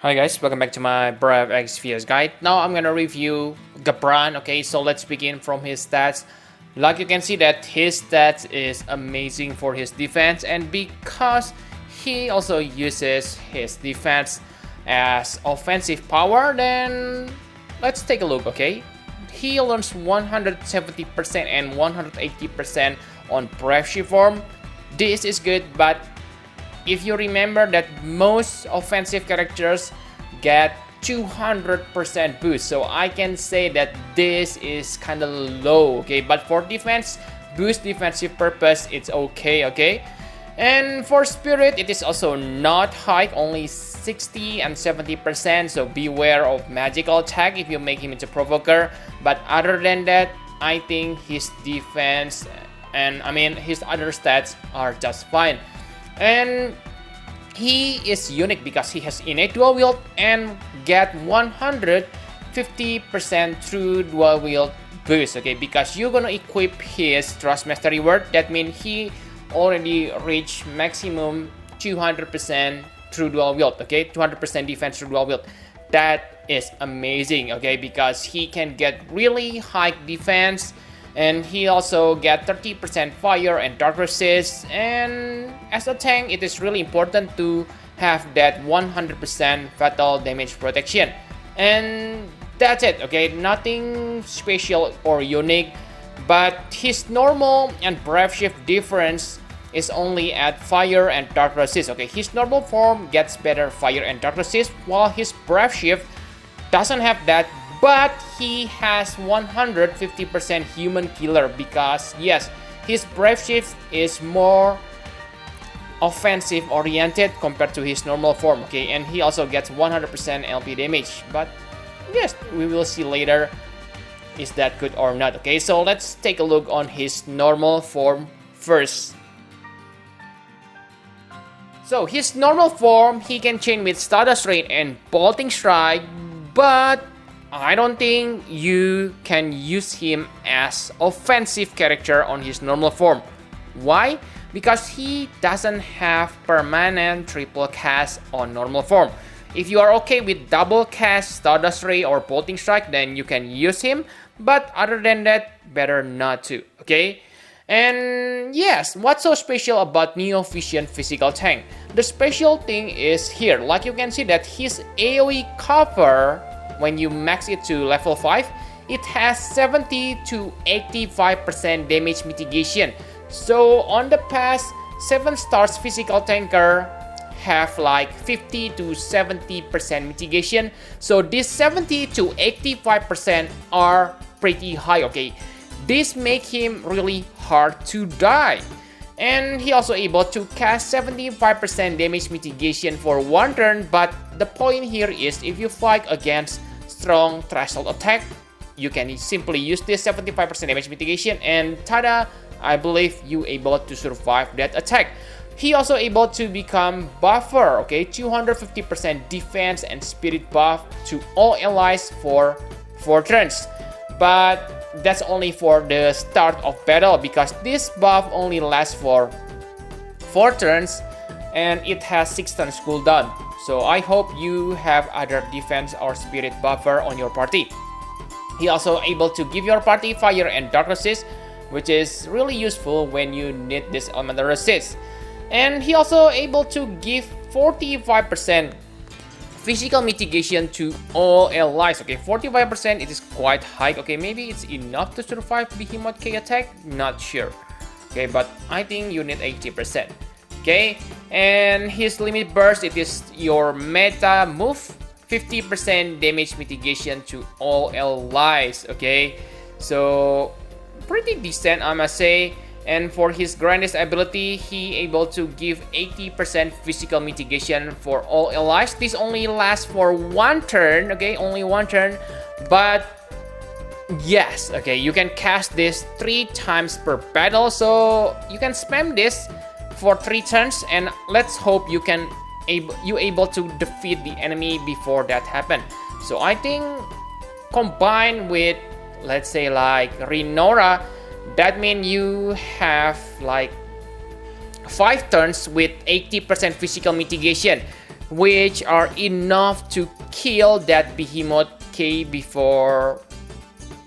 Hi guys, welcome back to my Brave XVS guide. Now I'm gonna review Gabranth. Okay, so let's begin from his stats. Like you can see that his stats is amazing for his defense, and because he also uses his defense as offensive power, then let's take a look. Okay, he learns 170% and 180% on Brave Shift form. This is good, but if you remember that most offensive characters get 200% boost, so I can say that this is kind of low. Okay, but for defense boost defensive purpose, it's okay. And for spirit, it is also not high, only 60 and 70%, so beware of magical attack if you make him into provoker. But other than that, I think his defense and his other stats are just fine. And he is unique because he has innate dual wield and get 150% true dual wield boost. Okay, because you're gonna equip his trust mastery word, that means he already reached maximum 200% true dual wield. Okay, 200% defense through dual wield. That is amazing. Okay, because he can get really high defense, and he also get 30% fire and dark resist. And as a tank, it is really important to have that 100% fatal damage protection. And that's it. Okay, nothing special or unique, but his normal and Brave Shift difference is only at fire and dark resist. Okay, his normal form gets better fire and dark resist, while his Brave Shift doesn't have that, but he has 150% human killer because yes, his Brave Shift is more offensive oriented compared to his normal form. Okay, and he also gets 100% LP damage, but yes, we will see later is that good or not. Okay, so let's take a look on his normal form first. So his normal form, he can chain with Stardust Rain and Bolting Strike, but I don't think you can use him as offensive character on his normal form. Why? Because he doesn't have permanent triple cast on normal form. If you are okay with double cast Stardust Ray or Bolting Strike, then you can use him, but other than that, better not to. Okay? And yes, what's so special about Neo Vision physical tank? The special thing is here, like you can see that his AoE cover, when you max it to level 5, it has 70 to 85% damage mitigation. So on the past, 7 stars physical tanker have like 50 to 70% mitigation. So this 70 to 85% are pretty high. Okay, this make him really hard to die. And he also able to cast 75% damage mitigation for one turn, but the point here is if you fight against strong threshold attack, you can simply use this 75% damage mitigation, and tada, I believe you able to survive that attack. He also able to become buffer. Okay, 250% defense and spirit buff to all allies for 4 turns, but that's only for the start of battle because this buff only lasts for 4 turns and it has 6 turns cooldown. So I hope you have other defense or spirit buffer on your party. He also able to give your party fire and dark resist, which is really useful when you need this elemental resist. And he also able to give 45% physical mitigation to all allies. Okay, 45%, it is quite high. Okay, maybe it's enough to survive Behemoth K attack, not sure. Okay, but I think you need 80%. Okay, and his limit burst, it is your meta move, 50% damage mitigation to all allies. Okay, so pretty decent, I must say. And for his grandest ability, he able to give 80% physical mitigation for all allies. This only lasts for 1 turn. Okay, only 1 turn, but yes, okay, you can cast this 3 times per battle, so you can spam this for 3 turns, and let's hope you able to defeat the enemy before that happen. So I think combined with, let's say, like Renora, that means you have like 5 turns with 80% physical mitigation. which are enough to kill that behemoth, okay, before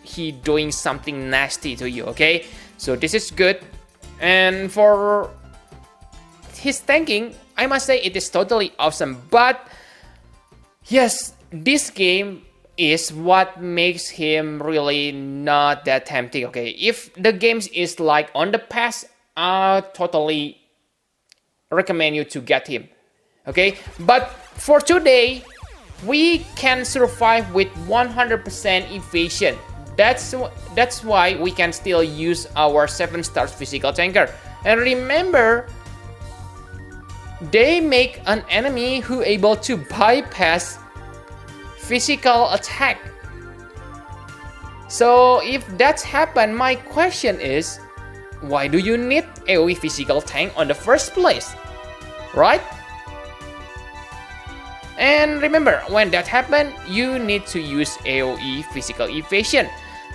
he doing something nasty to you, okay? So this is good. And for his tanking, I must say it is totally awesome. But yes, this game is what makes him really not that tempting, okay? If the games is like on the past, I totally recommend you to get him, okay? But for today, we can survive with 100% evasion. That's why we can still use our 7 stars physical tanker. And remember, they make an enemy who able to bypass physical attack. So if that's happened, my question is, why do you need AoE physical tank on the first place, right? And remember, when that happened, you need to use AoE physical evasion.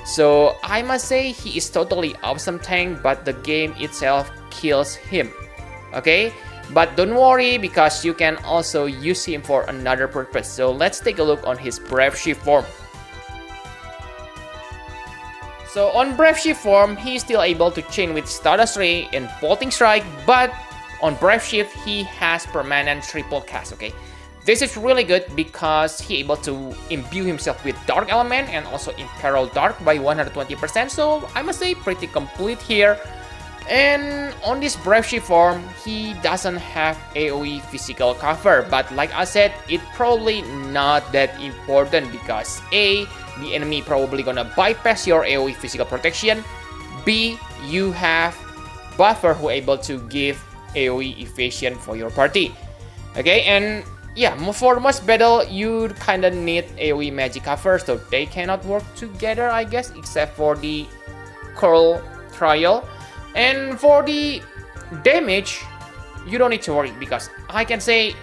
So I must say he is totally awesome tank, but the game itself kills him, okay? But don't worry, because you can also use him for another purpose. So let's take a look on his Brave Shift form. So on Brave Shift form, he's still able to chain with Stardust Ray and Bolting Strike, but on Brave Shift, he has permanent triple cast, okay? This is really good because he able to imbue himself with Dark Element and also Imperil Dark by 120%, so I must say pretty complete here. And on this Brave Shift form, he doesn't have AoE physical cover, but like I said, it probably not that important because A, the enemy probably gonna bypass your AoE physical protection, B, you have buffer who able to give AoE evasion for your party, okay? And yeah, for most battle, you kinda need AoE magic cover, so they cannot work together, I guess, except for the Curl Trial. And for the damage, you don't need to worry because I can say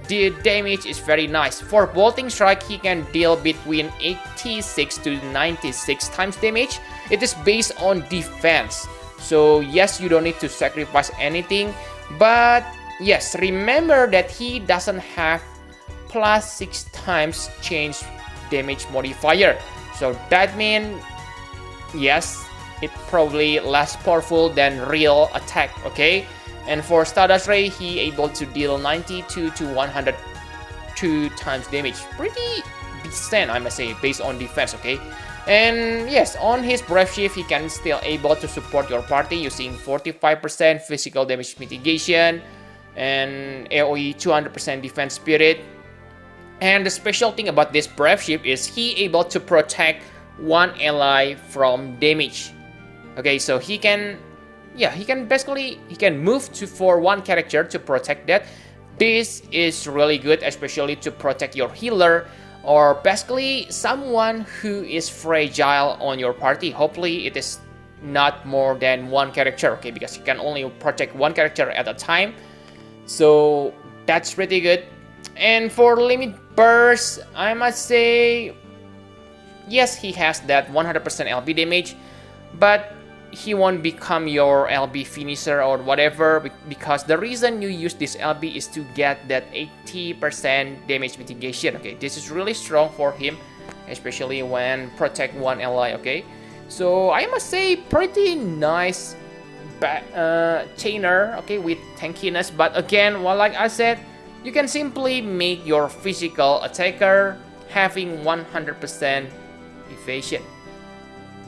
the damage is very nice. For Bolting Strike, he can deal between 86 to 96 times damage. It is based on defense. So yes, you don't need to sacrifice anything. But yes, remember that he doesn't have plus 6 times change damage modifier. So that means, yes, it probably less powerful than real attack, okay? And for Stardust Ray, he able to deal 92 to 102 times damage. Pretty decent, I must say, based on defense, okay? And yes, on his Brave Shift, he can still able to support your party using 45% physical damage mitigation and AoE 200% defense spirit. And the special thing about this Brave Shift is he able to protect one ally from damage. Okay, so he can move for one character to protect that. This is really good, especially to protect your healer or basically someone who is fragile on your party. Hopefully it is not more than one character, okay, because you can only protect one character at a time. So that's pretty good. And for limit burst, I must say, yes, he has that 100% LB damage, but he won't become your LB finisher or whatever, because the reason you use this LB is to get that 80% damage mitigation, okay? This is really strong for him, especially when protect one ally, okay? So I must say pretty nice chainer, okay, with tankiness. But again, well, like I said, you can simply make your physical attacker having 100% evasion.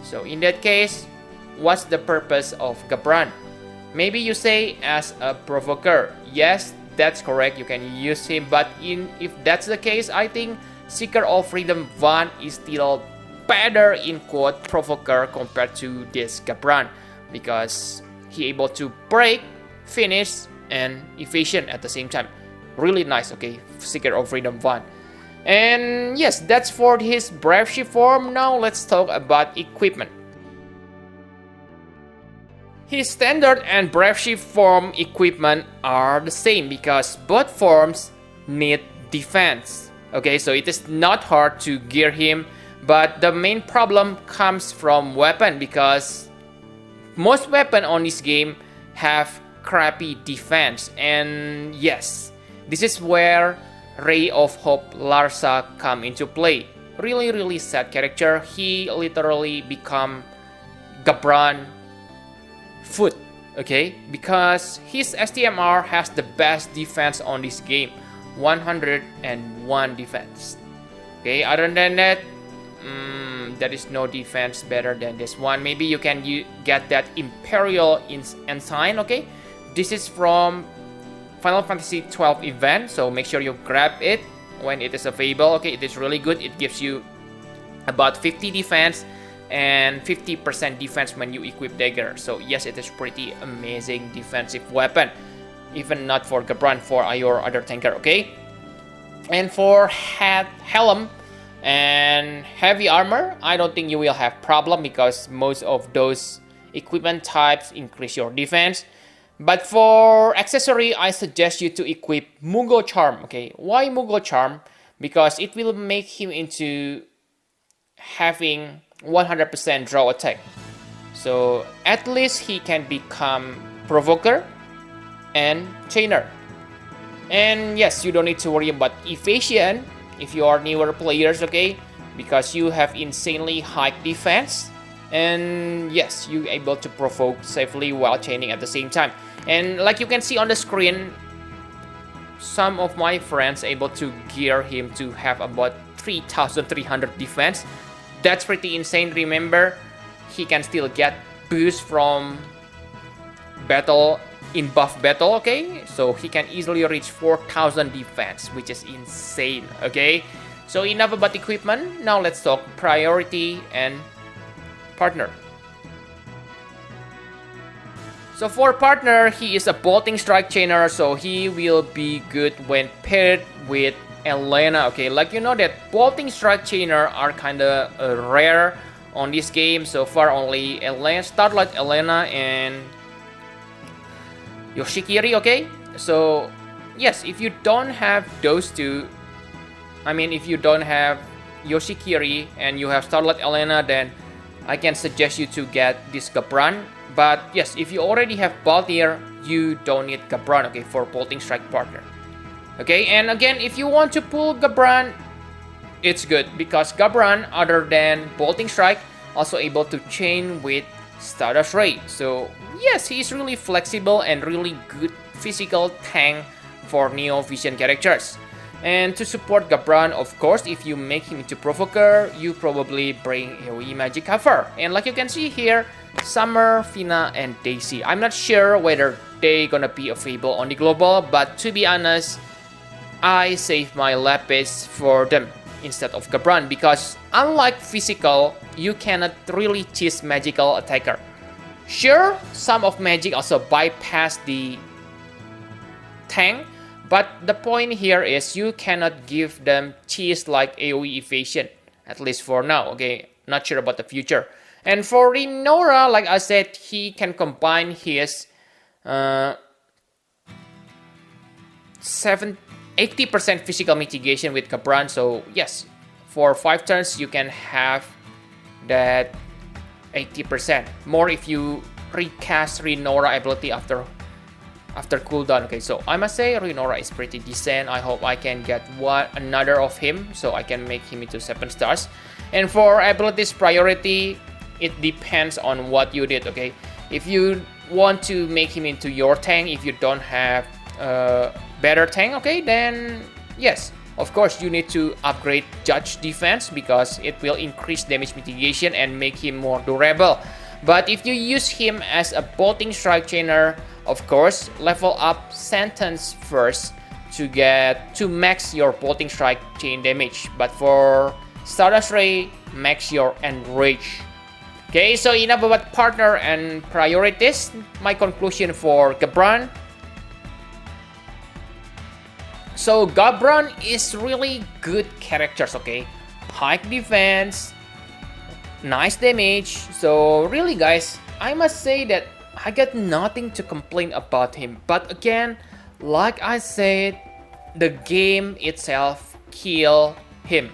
So in that case, what's the purpose of Gabranth? Maybe you say as a provoker. Yes, that's correct, you can use him, but if that's the case, I think Seeker of Freedom Van is still better in quote provoker compared to this Gabranth, because he able to break, finish, and evasion at the same time. Really nice, okay, Seeker of Freedom Van. And yes, that's for his Brave Shift form. Now let's talk about equipment. His standard and Brave Shift form equipment are the same because both forms need defense. Okay, so it is not hard to gear him, but the main problem comes from weapon, because most weapons on this game have crappy defense. And yes, this is where Ray of Hope Larsa come into play. Really sad character. He literally become Gabranth foot, okay, because his STMR has the best defense on this game, 101 defense. Okay, other than that, there is no defense better than this one. Maybe you can get that Imperial Ensign. Okay, this is from Final Fantasy 12 event, so make sure you grab it when it is available. Okay, it is really good. It gives you about 50 defense and 50% defense when you equip dagger. So yes, it is pretty amazing defensive weapon, even not for Gabranth, for your other tanker. Okay, and for helm and heavy armor, I don't think you will have problem because most of those equipment types increase your defense. But for accessory, I suggest you to equip Mungo Charm. Okay, why Mungo Charm? Because it will make him into having 100% draw attack. So at least he can become Provoker and Chainer. And yes, you don't need to worry about evasion if you are newer players, okay? Because you have insanely high defense. And yes, you're able to provoke safely while chaining at the same time. And like you can see on the screen, some of my friends able to gear him to have about 3,300 defense. That's pretty insane. Remember, he can still get boost from battle in buff battle, okay? So he can easily reach 4,000 defense, which is insane, okay? So enough about equipment. Now let's talk priority and partner. So for partner, he is a bolting strike chainer, so he will be good when paired with Elena. Okay, like you know that bolting strike chainer are kinda rare on this game. So far only Elena, Starlight Elena and Yoshikiri. Okay, so yes, if you don't have those two, I mean if you don't have Yoshikiri and you have Starlight Elena, then I can suggest you to get this Gabranth. But yes, if you already have Balthier, you don't need Gabranth, okay, for bolting strike partner. Okay, and again, if you want to pull Gabranth, it's good because Gabranth, other than bolting strike, also able to chain with Stardust Ray. So yes, he is really flexible and really good physical tank for Neo Vision characters. And to support Gabranth, of course, if you make him into Provoker, you probably bring AoE magic cover. And like you can see here, Summer, Fina, and Daisy. I'm not sure whether they gonna be available on the global, but to be honest, I save my Lapis for them instead of Gabranth because unlike physical, you cannot really tease magical attacker. Sure, some of magic also bypass the tank, but the point here is you cannot give them cheese like AoE evasion, at least for now, okay? Not sure about the future. And for Renora, like I said, he can combine his 80% physical mitigation with Gabranth. So yes, for 5 turns you can have that 80%. More if you recast Renora ability after cooldown. Okay, so I must say Renora is pretty decent. I hope I can get another of him so I can make him into 7 stars. And for abilities priority, it depends on what you did, okay? If you want to make him into your tank, if you don't have better tank, okay, then yes, of course you need to upgrade Judge defense because it will increase damage mitigation and make him more durable. But if you use him as a bolting strike chainer, of course, level up Sentence first to max your bolting strike chain damage. But for Stardust Ray, max your Enrage. Okay, so enough about partner and priorities. My conclusion for Gabranth. So Gabranth is really good characters, okay? High defense, nice damage. So really guys, I must say that I got nothing to complain about him. But again, like I said, the game itself killed him.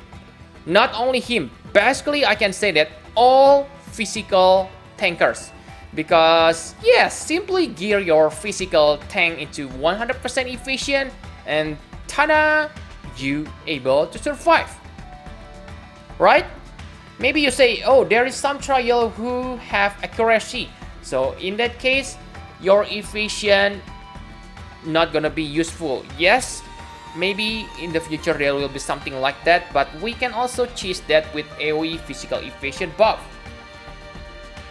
Not only him, basically I can say that all physical tankers, because yes, simply gear your physical tank into 100% efficient and tada, you able to survive, right? Maybe you say, oh, there is some trial who have accuracy, so in that case your efficient not gonna be useful. Yes, maybe in the future there will be something like that, but we can also cheese that with AoE physical efficient buff.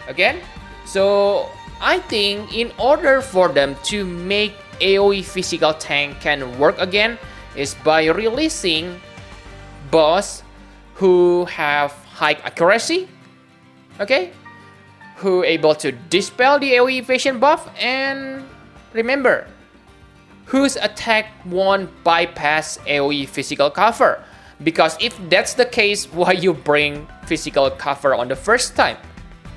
Again, so I think in order for them to make AoE physical tank can work again is by releasing boss who have high accuracy, okay, who able to dispel the AoE evasion buff, and remember, whose attack won't bypass AoE physical cover. Because if that's the case, why you bring physical cover on the first time,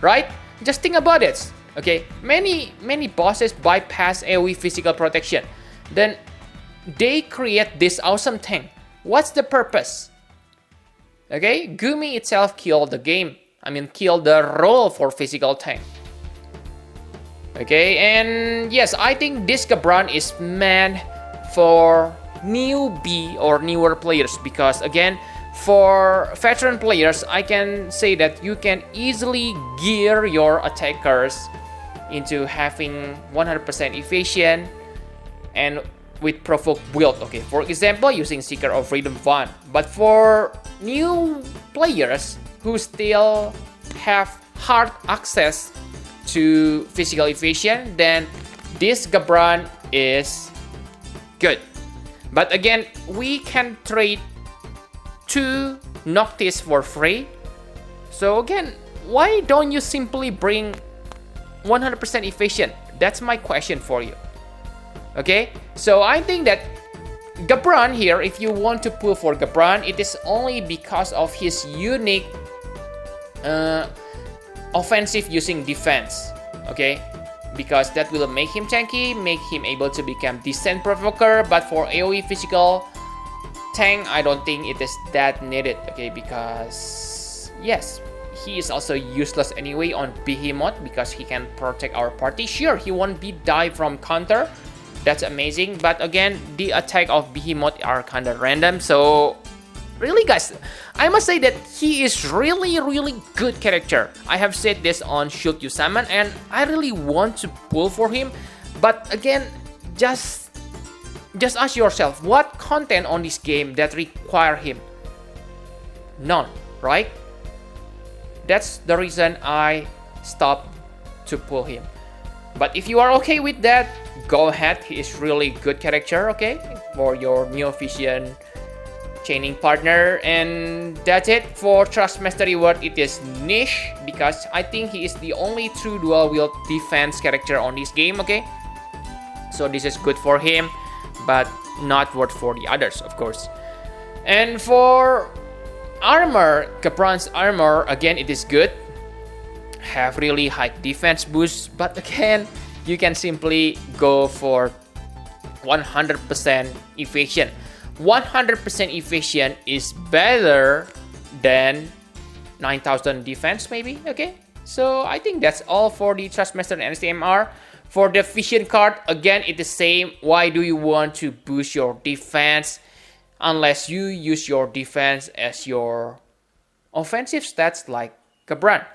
right? Just think about it. Okay, many bosses bypass AoE physical protection. Then they create this awesome tank. What's the purpose? Okay, Gumi itself killed the game. Killed the role for physical tank. Okay, and yes, I think this Gabranth is meant for newbie or newer players, because again, for veteran players, I can say that you can easily gear your attackers into having 100% evasion and with provoke build. Okay, for example, using Seeker of Freedom 1. But for new players who still have hard access to physical evasion, then this Gabranth is good. But again, we can trade 2 Noctis for free. So again, why don't you simply bring 100% evasion? That's my question for you. Okay, so I think that Gabranth here, if you want to pull for Gabranth, it is only because of his unique offensive using defense. Okay, because that will make him tanky, make him able to become decent provoker. But for AoE physical tank, I don't think it is that needed. Okay, because yes, he is also useless anyway on Behemoth because he can protect our party. Sure, he won't be die from counter. That's amazing. But again, the attack of Behemoth are kind of random. So really guys, I must say that he is really good character. I have said this on Should You Summon, and I really want to pull for him. But again, just ask yourself, what content on this game that require him? None, right? That's the reason I stopped to pull him. But if you are okay with that, go ahead. He is really good character, okay, for your Neovision chaining partner. And that's it for Trust Master Reward. It is niche because I think he is the only true dual wield defense character on this game, okay? So this is good for him, but not worth for the others, of course. And for armor, Gabranth's armor, again, it is good. Have really high defense boost, but again, you can simply go for 100% evasion. 100% evasion is better than 9,000 defense maybe, okay? So I think that's all for the Trustmaster and STMR. For the vision card, again, it's the same. Why do you want to boost your defense unless you use your defense as your offensive stats like Gabranth?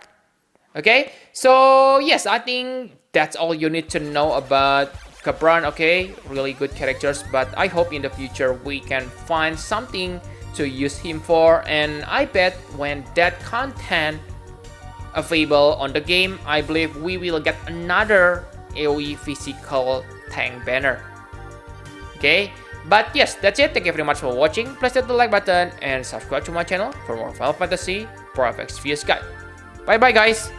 Okay, so yes, I think that's all you need to know about Gabranth. Okay, really good characters, but I hope in the future we can find something to use him for. And I bet when that content available on the game, I believe we will get another AoE physical tank banner. Okay, but yes, that's it. Thank you very much for watching. Please hit the like button and subscribe to my channel for more Final Fantasy Pro FX Vs Guide. Bye bye guys.